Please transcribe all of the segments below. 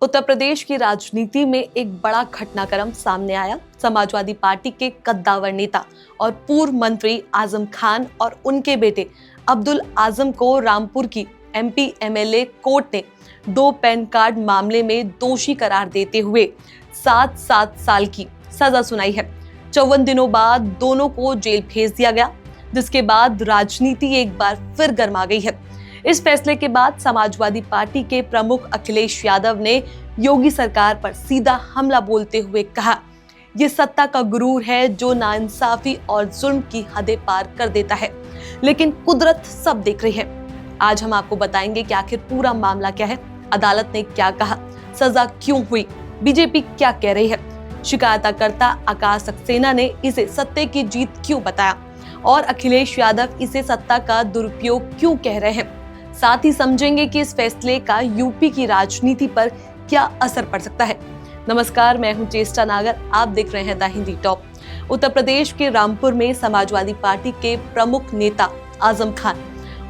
उत्तर प्रदेश की राजनीति में एक बड़ा घटनाक्रम सामने आया। समाजवादी पार्टी के कद्दावर नेता और पूर्व मंत्री आजम खान और उनके बेटे अब्दुल आजम को रामपुर की एमपी एमएलए कोर्ट ने 2 पैन कार्ड मामले में दोषी करार देते हुए 7 साल की सजा सुनाई है। 54 दिनों बाद दोनों को जेल भेज दिया गया, जिसके बाद राजनीति एक बार फिर गर्मा गई है। इस फैसले के बाद समाजवादी पार्टी के प्रमुख अखिलेश यादव ने योगी सरकार पर सीधा हमला बोलते हुए कहा, ये सत्ता का गुरूर है जो नाइंसाफी और जुल्म की हदें पार कर देता है, लेकिन कुदरत सब देख रही है। आज हम आपको बताएंगे कि आखिर पूरा मामला क्या है, अदालत ने क्या कहा, सजा क्यों हुई, बीजेपी क्या कह रही है, शिकायतकर्ता आकाश सक्सेना ने इसे सत्ते की जीत क्यों बताया और अखिलेश यादव इसे सत्ता का दुरुपयोग क्यों कह रहे हैं। साथ ही समझेंगे कि इस फैसले का यूपी की राजनीति पर क्या असर पड़ सकता है। नमस्कार, मैं हूं चेष्टा नागर, आप देख रहे हैं द हिंदी टॉप। उत्तर प्रदेश के रामपुर में समाजवादी पार्टी के प्रमुख नेता आजम खान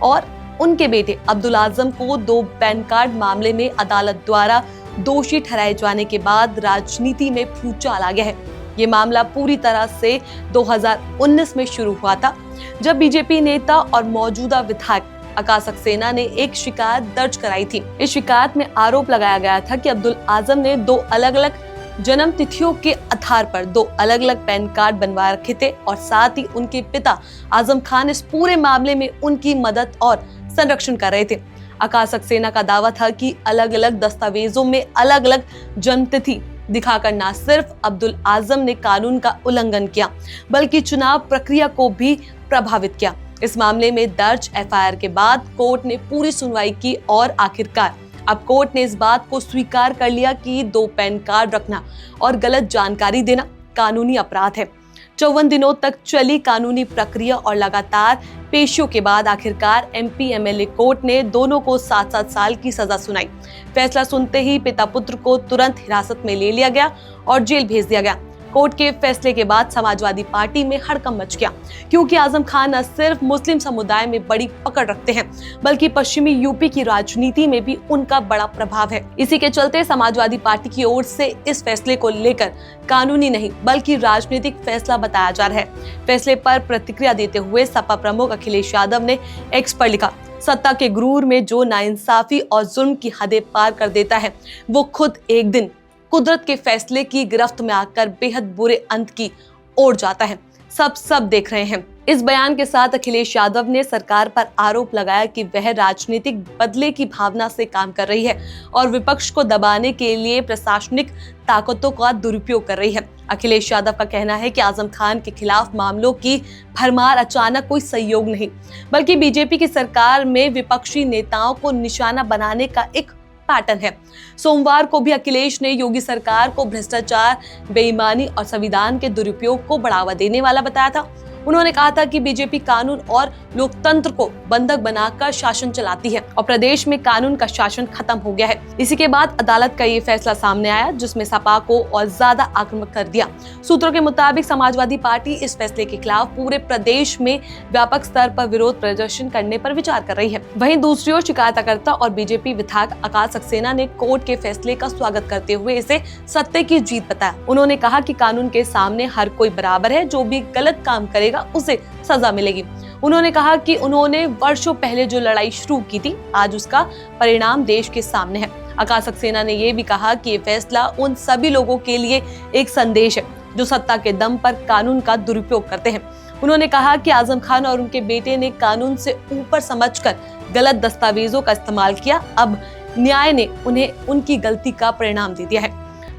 और उनके बेटे अब्दुल आजम को 2 पैन कार्ड मामले में अदालत द्वारा दोषी ठहराए जाने के बाद राजनीति में भूचाल आ गया है। ये मामला पूरी तरह से 2019 में शुरू हुआ था, जब बीजेपी नेता और मौजूदा विधायक आकाश सक्सेना ने एक शिकायत दर्ज कराई थी। इस शिकायत में आरोप लगाया गया था कि अब्दुल आजम ने 2 अलग-अलग जन्म तिथियों के आधार पर 2 अलग-अलग पैन कार्ड बनवा रखे थे और साथ ही उनके पिता आजम खान इस पूरे मामले में उनकी मदद और संरक्षण कर रहे थे। आकाश सक्सेना का दावा था कि अलग-अलग दस्तावेजों में अलग-अलग जन्म तिथि दिखाकर न सिर्फ अब्दुल आजम ने कानून का उल्लंघन किया, बल्कि चुनाव प्रक्रिया को भी प्रभावित किया। इस मामले में दर्ज एफआईआर के बाद कोर्ट ने पूरी सुनवाई की और आखिरकार अब कोर्ट ने इस बात को स्वीकार कर लिया कि 2 पैन कार्ड रखना और गलत जानकारी देना कानूनी अपराध है। 54 दिनों तक चली कानूनी प्रक्रिया और लगातार पेशियों के बाद आखिरकार एमपी एमएलए कोर्ट ने दोनों को 7 साल की सजा सुनाई। फैसला सुनते ही पिता पुत्र को तुरंत हिरासत में ले लिया गया और जेल भेज दिया गया। कोर्ट के फैसले के बाद समाजवादी पार्टी में हड़कंप मच गया, क्योंकि आजम खान न सिर्फ मुस्लिम समुदाय में बड़ी पकड़ रखते हैं, बल्कि पश्चिमी यूपी की राजनीति में भी उनका बड़ा प्रभाव है। इसी के चलते समाजवादी पार्टी की ओर से इस फैसले को लेकर कानूनी नहीं बल्कि राजनीतिक फैसला बताया जा रहा है। फैसले पर प्रतिक्रिया देते हुए सपा प्रमुख अखिलेश यादव ने एक्स पर लिखा, सत्ता के गुरूर में जो नाइंसाफी और जुल्म की हदें पार कर देता है, वो खुद एक दिन कुदरत के फैसले की गिरफ्त में आकर बेहद बुरे अंत की ओर जाता है। सब देख रहे हैं। इस बयान के साथ अखिलेश यादव ने सरकार पर आरोप लगाया कि वह राजनीतिक बदले की भावना से काम कर रही है और विपक्ष को दबाने के लिए प्रशासनिक ताकतों का दुरुपयोग कर रही है। अखिलेश यादव का कहना है कि आजम खान के खिलाफ मामलों की भरमार अचानक कोई सहयोग नहीं, बल्कि बीजेपी की सरकार में विपक्षी नेताओं को निशाना बनाने का एक पैटर्न है। सोमवार को भी अखिलेश ने योगी सरकार को भ्रष्टाचार, बेईमानी और संविधान के दुरुपयोग को बढ़ावा देने वाला बताया था। उन्होंने कहा था कि बीजेपी कानून और लोकतंत्र को बंधक बनाकर शासन चलाती है और प्रदेश में कानून का शासन खत्म हो गया है। इसी के बाद अदालत का ये फैसला सामने आया, जिसमें सपा को और ज्यादा आक्रामक कर दिया। सूत्रों के मुताबिक समाजवादी पार्टी इस फैसले के खिलाफ पूरे प्रदेश में व्यापक स्तर पर विरोध प्रदर्शन करने पर विचार कर रही है। वहीं दूसरी ओर शिकायतकर्ता और बीजेपी विधायक आकाश सक्सेना ने कोर्ट के फैसले का स्वागत करते हुए इसे सत्ते की जीत बताया। उन्होंने कहा कि कानून के सामने हर कोई बराबर है, जो भी गलत काम करेगा उसे सजा मिलेगी। उन्होंने कहा कि उन्होंने वर्षों पहले जो लड़ाई शुरू की थी, आज उसका परिणाम देश के सामने है। आकाश सक्सेना ने यह भी कहा कि ये फैसला उन सभी लोगों के लिए एक संदेश है जो सत्ता के दम पर कानून का दुरुपयोग करते हैं। उन्होंने कहा कि आजम खान और उनके बेटे ने कानून से ऊपर समझकर गलत दस्तावेजों का इस्तेमाल किया। अब न्याय ने उन्हें उनकी गलती का परिणाम दे दिया है।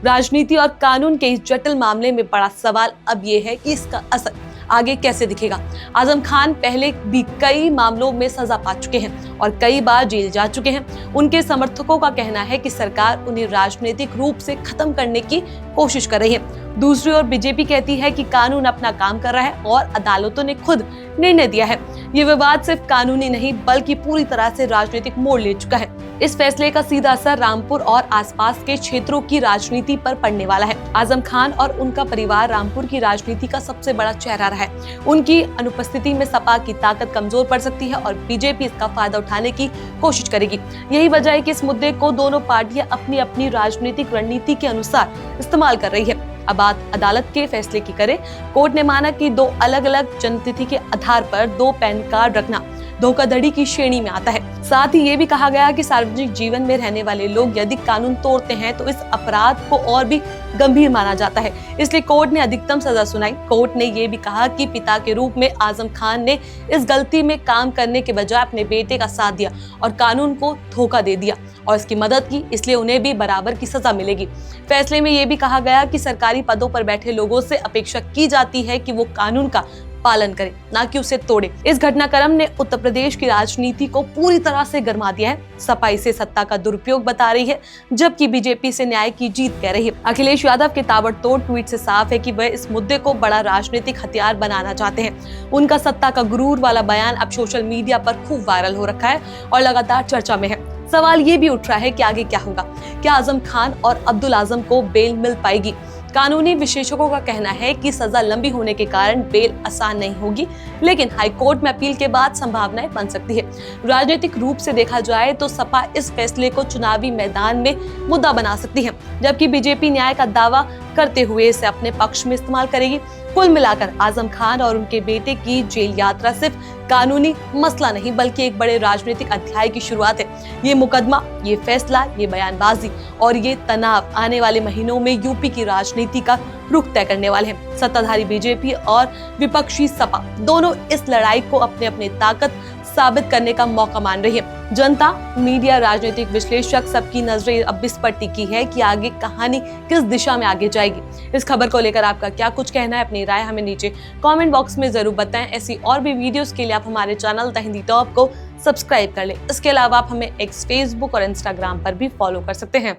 राजनीति और कानून के इस जटिल मामले में बड़ा सवाल अब ये है कि इसका असर आगे कैसे दिखेगा। आजम खान पहले भी कई मामलों में सजा पा चुके हैं और कई बार जेल जा चुके हैं। उनके समर्थकों का कहना है कि सरकार उन्हें राजनीतिक रूप से खत्म करने की कोशिश कर रही है। दूसरी ओर बीजेपी कहती है कि कानून अपना काम कर रहा है और अदालतों ने खुद निर्णय दिया है। ये विवाद सिर्फ कानूनी नहीं बल्कि पूरी तरह से राजनीतिक मोड़ ले चुका है। इस फैसले का सीधा असर रामपुर और आसपास के क्षेत्रों की राजनीति पर पड़ने वाला है। आजम खान और उनका परिवार रामपुर की राजनीति का सबसे बड़ा चेहरा रहा है। उनकी अनुपस्थिति में सपा की ताकत कमजोर पड़ सकती है और बीजेपी इसका फायदा उठाने की कोशिश करेगी। यही वजह है कि इस मुद्दे को दोनों पार्टियां अपनी अपनी राजनीतिक रणनीति के अनुसार इस्तेमाल कर रही है। अब बात अदालत के फैसले की करें। कोर्ट ने माना कि दो अलग अलग जन्मतिथि के आधार पर दो पैन कार्ड रखना धोखाधड़ी की श्रेणी में आता है। साथ ही ये भी कहा गया कि सार्वजनिक जीवन में रहने वाले लोग यदि कानून तोड़ते हैं तो इस अपराध को और भी गंभीर माना जाता है, इसलिए कोर्ट ने अधिकतम सजा सुनाई। कोर्ट ने ये भी कहा कि पिता के रूप में आजम खान ने इस गलती में काम करने के बजाय अपने बेटे का साथ दिया और कानून को धोखा दे दिया और इसकी मदद की, इसलिए उन्हें भी बराबर की सजा मिलेगी। फैसले में ये भी कहा गया कि सरकारी पदों पर बैठे लोगों से अपेक्षा की जाती है कि वो कानून का पालन करे, ना कि उसे तोड़े। इस घटनाक्रम ने उत्तर प्रदेश की राजनीति को पूरी तरह से गरमा दिया है। सपा इसे सत्ता का दुरुपयोग बता रही है, जबकि बीजेपी से न्याय की जीत कह रही है। अखिलेश यादव के ताबड़तोड़ ट्वीट से साफ है कि वह इस मुद्दे को बड़ा राजनीतिक हथियार बनाना चाहते हैं। उनका सत्ता का गुरूर वाला बयान अब सोशल मीडिया पर खूब वायरल हो रखा है और लगातार चर्चा में है। सवाल ये भी उठ रहा है कि आगे क्या होगा। क्या आजम खान और अब्दुल आजम को बेल मिल पाएगी? कानूनी विशेषज्ञों का कहना है कि सजा लंबी होने के कारण बेल आसान नहीं होगी, लेकिन हाईकोर्ट में अपील के बाद संभावनाएं बन सकती है। राजनीतिक रूप से देखा जाए तो सपा इस फैसले को चुनावी मैदान में मुद्दा बना सकती है, जबकि बीजेपी न्याय का दावा करते हुए इसे अपने पक्ष में इस्तेमाल करेगी। कुल मिलाकर आजम खान और उनके बेटे की जेल यात्रा सिर्फ कानूनी मसला नहीं बल्कि एक बड़े राजनीतिक अध्याय की शुरुआत है। ये मुकदमा, ये फैसला, ये बयानबाजी और ये तनाव आने वाले महीनों में यूपी की राजनीति का रुख तय करने वाले हैं। सत्ताधारी बीजेपी और विपक्षी सपा दोनों इस लड़ाई को अपने अपने ताकत साबित करने का मौका मान रही है। जनता, मीडिया, राजनीतिक विश्लेषक सबकी नजरें अब इस पर टिकी है कि आगे कहानी किस दिशा में आगे जाएगी। इस खबर को लेकर आपका क्या कुछ कहना है? अपनी राय हमें नीचे कमेंट बॉक्स में जरूर बताएं। ऐसी और भी वीडियोस के लिए आप हमारे चैनल द हिंदी टॉप को सब्सक्राइब कर लें। इसके अलावा आप हमें एक्स, फेसबुक और इंस्टाग्राम पर भी फॉलो कर सकते हैं।